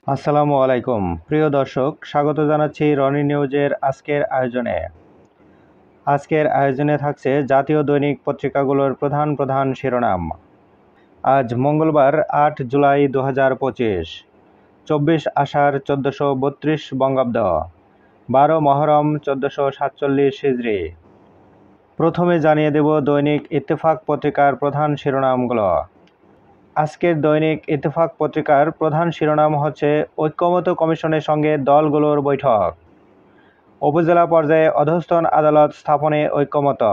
আসসালামু আলাইকুম প্রিয় দর্শক, স্বাগত জানাচ্ছি রনি নিউজের আজকের আয়োজনে থাকছে জাতীয় দৈনিক পত্রিকাগুলোর প্রধান প্রধান শিরোনাম। আজ মঙ্গলবার ৮ জুলাই ২০২৫, ২৪ আষাঢ় ১৪৩২ বঙ্গাব্দ, ১২ মহরম ১৪৪৭ হিজরি। প্রথমে জানিয়ে দেব দৈনিক ইত্তেফাক পত্রিকার প্রধান শিরোনামগুলো। আজকের দৈনিক ইত্তেফাক পত্রিকার প্রধান শিরোনাম হচ্ছে ঐক্যমত্য কমিশনের সঙ্গে দলগুলোর বৈঠক। উপজেলা পর্যায়ে অধস্তন আদালত স্থাপনে ঐক্যমত।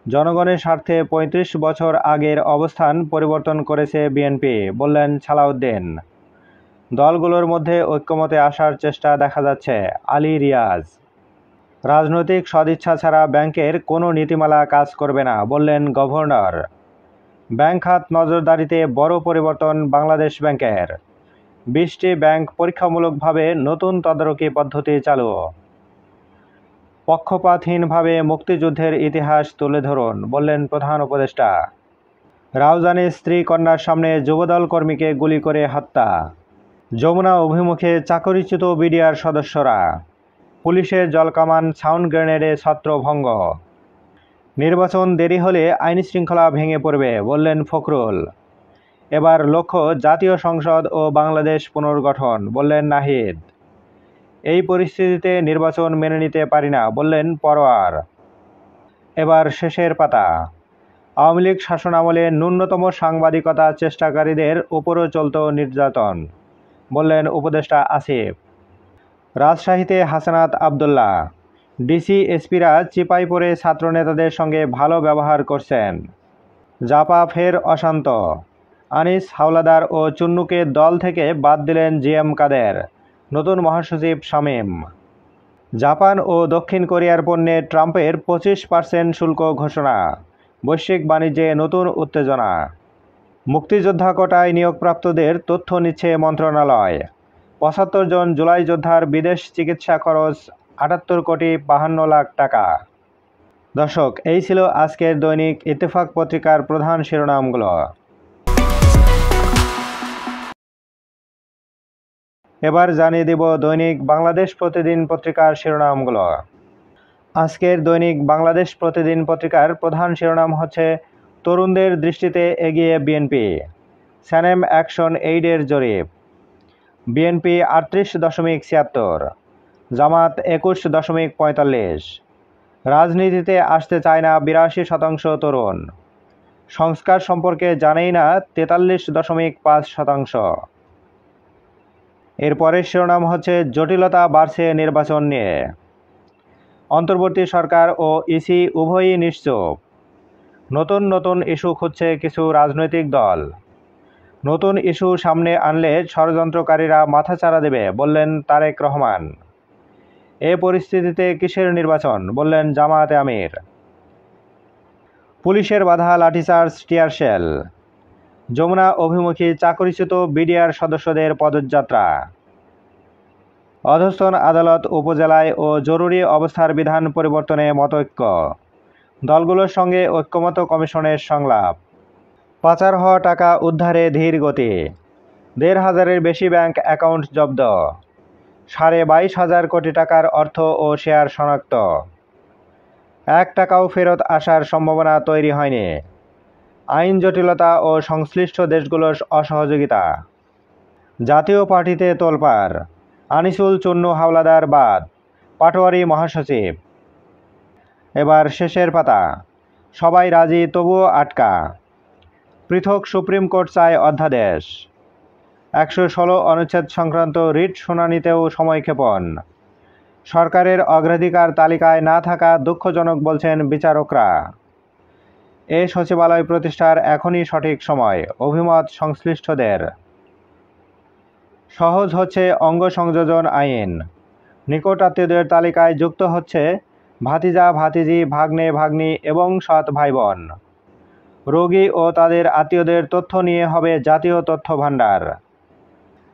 জনগণের স্বার্থে ৩৫ বছর আগের অবস্থান পরিবর্তন করেছে বিএনপি, বললেন সালাউদ্দিন। দলগুলোর মধ্যে ঐক্যমতে আসার চেষ্টা দেখা যাচ্ছে, আলী রিয়াজ। রাজনৈতিক সদিচ্ছা ছাড়া ব্যাংকের কোনো নীতিমালা কাজ করবে না, বললেন গভর্নর। ব্যাংক খাত নজরদারিতে বড় পরিবর্তন বাংলাদেশ ব্যাংকের। ২০টি ব্যাংক পরীক্ষামূলকভাবে নতুন তদারকি পদ্ধতি চালু। পক্ষপাতহীনভাবে মুক্তিযুদ্ধের ইতিহাস তুলে ধরুন, বললেন প্রধান উপদেষ্টা। রাউজানে স্ত্রী কন্যার সামনে যুবদল কর্মীকে গুলি করে হত্যা। যমুনা অভিমুখে চাকরিচ্যুত বিডিআর সদস্যরা। পুলিশের জলকামান সাউন্ড গ্রেনেডে ছত্রভঙ্গ। নির্বাচন দেরি হলে আইনশৃঙ্খলা ভেঙে পড়বে, বললেন ফখরুল। এবার লক্ষ্য জাতীয় সংসদ ও বাংলাদেশ পুনর্গঠন, বললেন নাহিদ। এই পরিস্থিতিতে নির্বাচন মেনে নিতে পারি না, বললেন পরোয়ার। এবার শেষের পাতা। আওয়ামী লীগ শাসনামলে ন্যূনতম সাংবাদিকতা চেষ্টাকারীদের উপরও চলত নির্যাতন, বললেন উপদেষ্টা আসিফ। রাজশাহীতে হাসনাত আবদুল্লাহ। ডিসি এসপিরা চিপাই পড়ে ছাত্রনেতাদের সঙ্গে ভালো ব্যবহার করছেন। জাপা ফের অশান্ত। আনিস হাওলাদার ও চুন্নুকে দল থেকে বাদ দিলেন জিএম কাদের, নতুন মহাসচিব শামীম। জাপান ও দক্ষিণ কোরিয়ার পণ্যে ট্রাম্পের 25% শুল্ক ঘোষণা, বৈশ্বিক বাণিজ্যে নতুন উত্তেজনা। মুক্তিযোদ্ধা কোটায় নিয়োগপ্রাপ্তদের তথ্য নিচ্ছে মন্ত্রণালয়। ৭৫ জন জুলাই যোদ্ধার বিদেশ চিকিৎসা খরচ ৭৮,৫২,০০,০০০ টাকা। দর্শক, এই ছিল আজকের দৈনিক ইত্তেফাক পত্রিকার প্রধান শিরোনামগুলো। এবার জানিয়ে দেব দৈনিক বাংলাদেশ প্রতিদিন পত্রিকার শিরোনামগুলো। আজকের দৈনিক বাংলাদেশ প্রতিদিন পত্রিকার প্রধান শিরোনাম হচ্ছে তরুণদের দৃষ্টিতে এগিয়ে বিএনপি, স্যানেম অ্যাকশন এইডের জরিপ। বিএনপি ৩৮.৭৬, জামাত ২১.৪৫। রাজনীতিতে আসতে চায় না ৮২% তরুণ। সংস্কার সম্পর্কে জানেই না ৪৩.৫%। এরপরের শিরোনাম হচ্ছে জটিলতা বাড়ছে নির্বাচন নিয়ে। অন্তর্বর্তী সরকার ও ইসি উভয়ই নিশ্চুপ। নতুন নতুন ইস্যু খুঁজছে কিছু রাজনৈতিক দল। নতুন ইস্যু সামনে আনলে ষড়যন্ত্রকারীরা মাথাচাড়া দেবে, বললেন তারেক রহমান। এ পরিস্থিতিতে কিসের নির্বাচন, বললেন জামায়াতে আমির। পুলিশের বাধা, লাঠিচার্জ, টিয়ারশেল। যমুনা অভিমুখী চাকরিচ্যুত বিডিআর সদস্যদের পদযাত্রা। অধস্তন আদালত উপজেলায় ও জরুরি অবস্থার বিধান পরিবর্তনে মতৈক্য। দলগুলোর সঙ্গে ঐক্যমত্য কমিশনের সংলাপ। পাচার হওয়া টাকা উদ্ধারে ধীর গতি। ১,৫০০-এর বেশি ব্যাংক অ্যাকাউন্ট জব্দ। 22,৫০০ কোটি টাকার অর্থ ও শেয়ার শনাক্ত। ১ টাকাও ফেরত আসার সম্ভাবনা তৈরি হয়নি। আইন জটিলতা ও সংশ্লিষ্ট দেশগুলোর অসহযোগিতা। জাতীয় পার্টিতে তোলপাড়। আনিসুল চুন্নু হাওলাদার বাদ, পাটোয়ারি মহাসচিব। এবার শেষের পাতা। সবাই রাজি তবুও আটকা। পৃথক সুপ্রিম কোর্ট চায় অধ্যাদেশ। ১১৬ অনুচ্ছেদ সংক্রান্ত রিট শুনানিতেও সময়ক্ষেপণ। সরকারের অগ্রাধিকার তালিকায় না থাকা দুঃখজনক, বলছেন বিচারকরা। এ সচিবালয় প্রতিষ্ঠার এখনই সঠিক সময়, অভিমত সংশ্লিষ্টদের। সহজ হচ্ছে অঙ্গ সংযোজন আইন। নিকট আত্মীয়দের তালিকায় যুক্ত হচ্ছে ভাতিজা, ভাতিজি, ভাগ্নে, ভাগ্নি এবং সৎ ভাইবোন। রোগী ও তাদের আত্মীয়দের তথ্য নিয়ে হবে জাতীয় তথ্য ভাণ্ডার।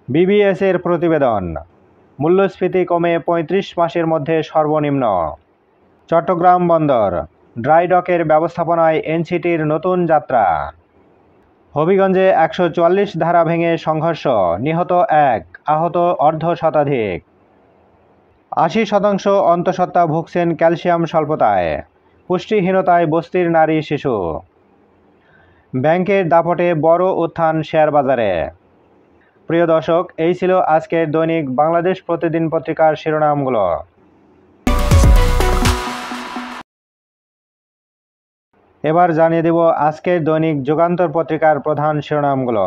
বিবিএসের প্রতিবেদন। মূল্যস্ফীতি কমে ৩৫ মাসের মধ্যে সর্বনিম্ন। চট্টগ্রাম বন্দর ড্রাই ডকের ব্যবস্থাপনায় এনসিটির নতুন যাত্রা। হবিগঞ্জে ১৪৪ ধারা ভেঙে সংঘর্ষ, নিহত ১। আহত অর্ধ শতাধিক। 80% অন্তঃসত্ত্বা ভুগছেন ক্যালসিয়াম স্বল্পতায়, পুষ্টিহীনতায় বস্তির নারী শিশু। ব্যাংকের দাপটে বড় উত্থান শেয়ার বাজারে। প্রিয় দর্শক, এই ছিল আজকের দৈনিক বাংলাদেশ প্রতিদিন পত্রিকার শিরোনামগুলো। এবার জানিয়ে দেব আজকের দৈনিক যুগান্তর পত্রিকার প্রধান শিরোনামগুলো।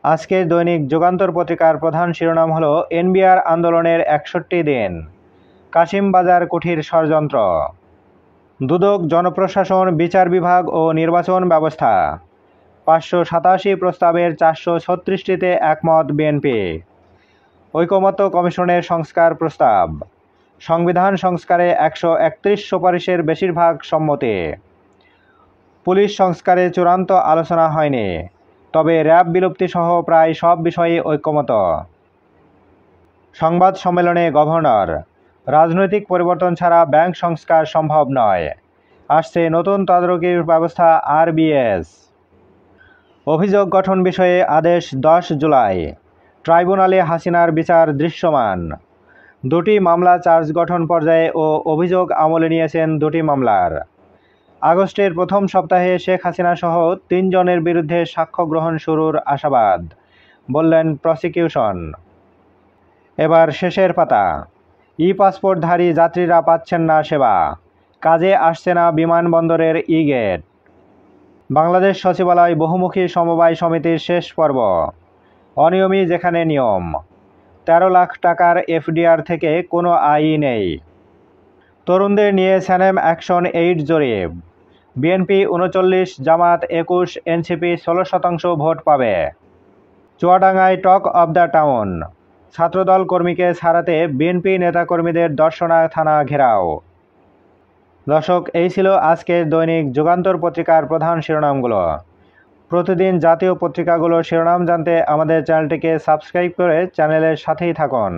আজকের দৈনিক যুগান্তর পত্রিকার প্রধান শিরোনাম হলো এনবিআর আন্দোলনের 61 দিন, কাশিমবাজার কুঠির ষড়যন্ত্র, দুদক, জনপ্রশাসন, বিচার বিভাগ ও নির্বাচন ব্যবস্থা, 587 প্রস্তাবের 436টিতে একমত বিএনপি, ঐকমত্য কমিশনের সংস্কার প্রস্তাব, সংবিধান সংস্কারে 131 সুপারিশের বেশিরভাগ সম্মতি, পুলিশ সংস্কারে চূড়ান্ত আলোচনা হয়নি, তবে র্যাব বিলুপ্তিসহ প্রায় সব বিষয়ে ঐকমত্য। সংবাদ সম্মেলনে গভর্নর, রাজনৈতিক পরিবর্তন ছাড়া ব্যাংক সংস্কার সম্ভব নয়, আসছে নতুন তদারকি ব্যবস্থা আরবিএস। অভিযোগ গঠন বিষয়ে আদেশ 10 জুলাই, ট্রাইব্যুনালে হাসিনার বিচার দৃশ্যমান। 2টি মামলা চার্জ গঠন পর্যায়ে ও অভিযোগ আমলে নিয়েছেন 2টি মামলার। আগস্টের প্রথম সপ্তাহে শেখ হাসিনা সহ 3 জনের বিরুদ্ধে সাক্ষ্য গ্রহণ শুরুর আশাবাদ, বললেন প্রসিকিউশন। এবার শেষের পাতা। ই পাসপোর্টধারী যাত্রীরা পাচ্ছেন না সেবা, কাজে আসছে না বিমানবন্দরের ই-গেট। বাংলাদেশ সচিবালয় বহুমুখী সমবায় সমিতির শেষ পর্ব, অনিয়মই যেখানে নিয়ম। 13 লাখ টাকার এফডিআর থেকে কোনো আয়ই নেই। তরুণদের নিয়ে স্যানেম অ্যাকশন এইড জরিপ, বিএনপি 39, জামাত 21, এনসিপি 16% ভোট পাবে। চুয়াডাঙ্গায় টক অব দ্য টাউন, ছাত্রদল কর্মীকে ছাড়াতে বিএনপি নেতাকর্মীদের দর্শনা থানা ঘেরাও। দর্শক, এই ছিল আজকের দৈনিক যুগান্তর পত্রিকার প্রধান শিরোনামগুলো। প্রতিদিন জাতীয় পত্রিকাগুলোর শিরোনাম জানতে আমাদের চ্যানেলটিকে সাবস্ক্রাইব করে চ্যানেলের সাথেই থাকুন।